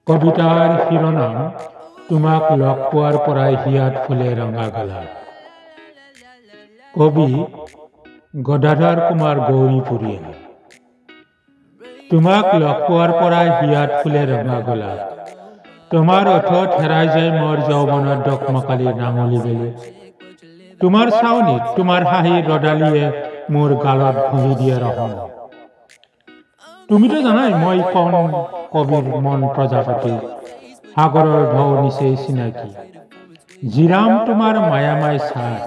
কবিতাৰ শিৰোনাম তোমাক লগ পোৱাৰ পৰাই হিয়াত ফুলে ৰঙা গলা। কবি গদাধৰ কুমাৰ গৌৰীপুৰীয়া। তোমাক লগ পোৱাৰ পৰাই হিয়াত ফুলে ৰঙা গলা। তোমাৰ ওঠত হেৰাই যায় মোৰ যৌৱনৰ দকমকালি নাঙলী বেলি। তোমাৰ চাউনিত তোমাৰ হাঁহিৰ ৰদালিয়ে মোৰ গালত ঘঁহি দিয়ে ৰহণ। তুমিতো জানাই মই কণ কবিৰ মন প্ৰজাপতি, সাগৰৰ ঢৌ নিচেই চিনাকি। জিৰাম তোমাৰ মায়ামাই ছাট,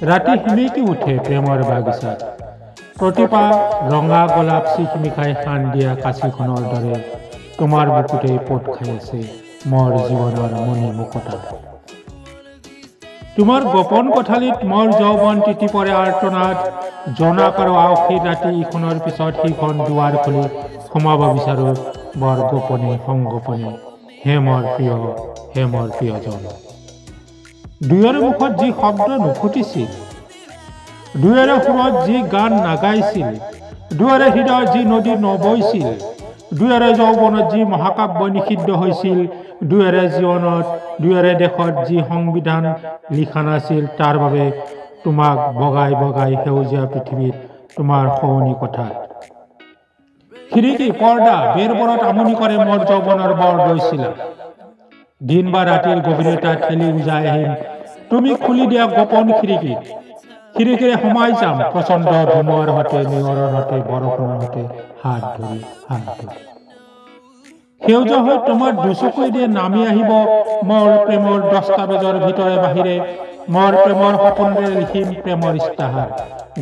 ৰাতি সেমেকি উঠে প্ৰেমৰ বাগিচাত। প্ৰতিপা ৰঙা গোলাপ চিকমিকাই শান দিয়া কাছিখনৰ দৰে তোমাৰ বুকুতেই পোত খাই আছে মোৰ জীৱনৰ মণি মুকুতা। তোমাৰ গোপন কোঠালিত মোৰ যৌৱন তিতি পৰে আৰ্তনাদ, জোনাক আৰু আঁউসীৰ ৰাতি ইখনৰ পিছত সিখন দুৱাৰ খুলি সোমাব বিচাৰো বৰ গোপনে সংগোপনে। হে মোৰ প্ৰিয়জন। দুয়োৰে মুখত যি শব্দ নুফুটিছিল, দুয়োৰে সুৰত যি গান নাগাইছিল, দুয়োৰে হৃদয় যি নদী নবৈছিল, দুয়োৰে যৌৱনত যি মহাকাব্য নিষিদ্ধ হৈছিল, দুয়োৰে জীৱনত দুয়োৰে দেশত যি সংবিধান লিখা নাছিল, তাৰ বাবে তোমাক বগাই বগাই সেউজীয়া পৃথিৱীত তোমাৰ শোৱনি কোঠাত। খিৰিকী পৰ্দা বেৰবোৰত আমনি কৰে মোৰ যৌৱনৰ বৰ দৈছিলা। দিন বা ৰাতিৰ গভীৰতা ঠেলি উজাই আহিম তুমি খুলি দিয়া গোপন খিৰিকীত। খিৰিকীৰে সোমাই যাম প্ৰচণ্ড ধুমুহাৰ সতে, নিয়ৰৰ সতে, বৰষুণৰ সতে হাত ধৰি। সেউজীয়া হৈ তোমাৰ দুচকুৱেদি নামি আহিব মোৰ প্ৰেমৰ দস্তাবেজৰ ভিতৰে বাহিৰে। মোৰ প্ৰেমৰ সপোনেৰে লিখিম প্ৰেমৰ ইস্তাহাৰ,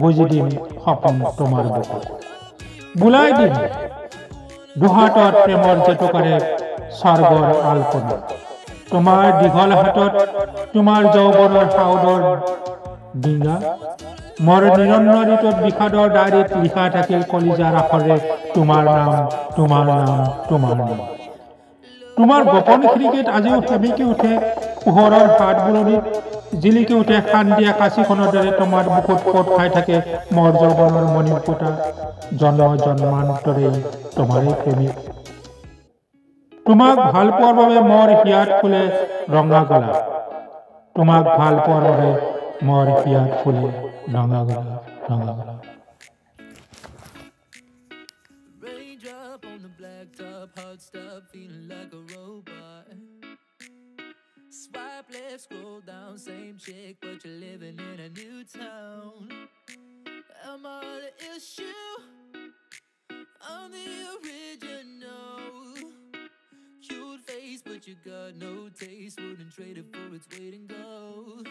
গুজি দিম সপোন তোমাৰ বুকুত। বুলাই দিম দুহাটত প্ৰেমৰ জেতুকাৰে স্বৰ্গৰ আলপনা। তোমাৰ দীঘল হাতত তোমাৰ যৌৱনৰ সাউদৰ ডিঙা, মোৰ নিৰন্ন ঋতুত বিষাদৰ ডায়েৰীত লিখা থাকিল কলিজাৰ আখৰে তোমাৰ নাম, তোমাৰ নাম, তোমাৰ নাম। তোমাৰ গোপন খিৰিকীত আজিও সেমেকি উঠে পোহৰৰ হাত বুলনিত, জিলিকি উঠে শান দিয়া কাছিখনৰ দৰে তোমাৰ বুকুত পোত খাই থাকে মোৰ যৌৱনৰ মণি মুকুতা। জন্ম জন্মান্তৰেই তোমাৰেই প্ৰেমিক। তোমাক ভাল পোৱাৰ বাবে মোৰ হিয়াত ফুলে ৰঙা গলা। তোমাক ভাল পোৱাৰ বাবে মোৰ হিয়াত ফুলে ৰঙা গলা, ৰঙা গলা। Raindrop on the blacktop, hot stuff, feeling like a robot. Swipe left, scroll down, same chick, but you're living in a new town. Am I the issue? I'm the original. Cute face, but you got no taste. Wouldn't trade it for its weight in gold.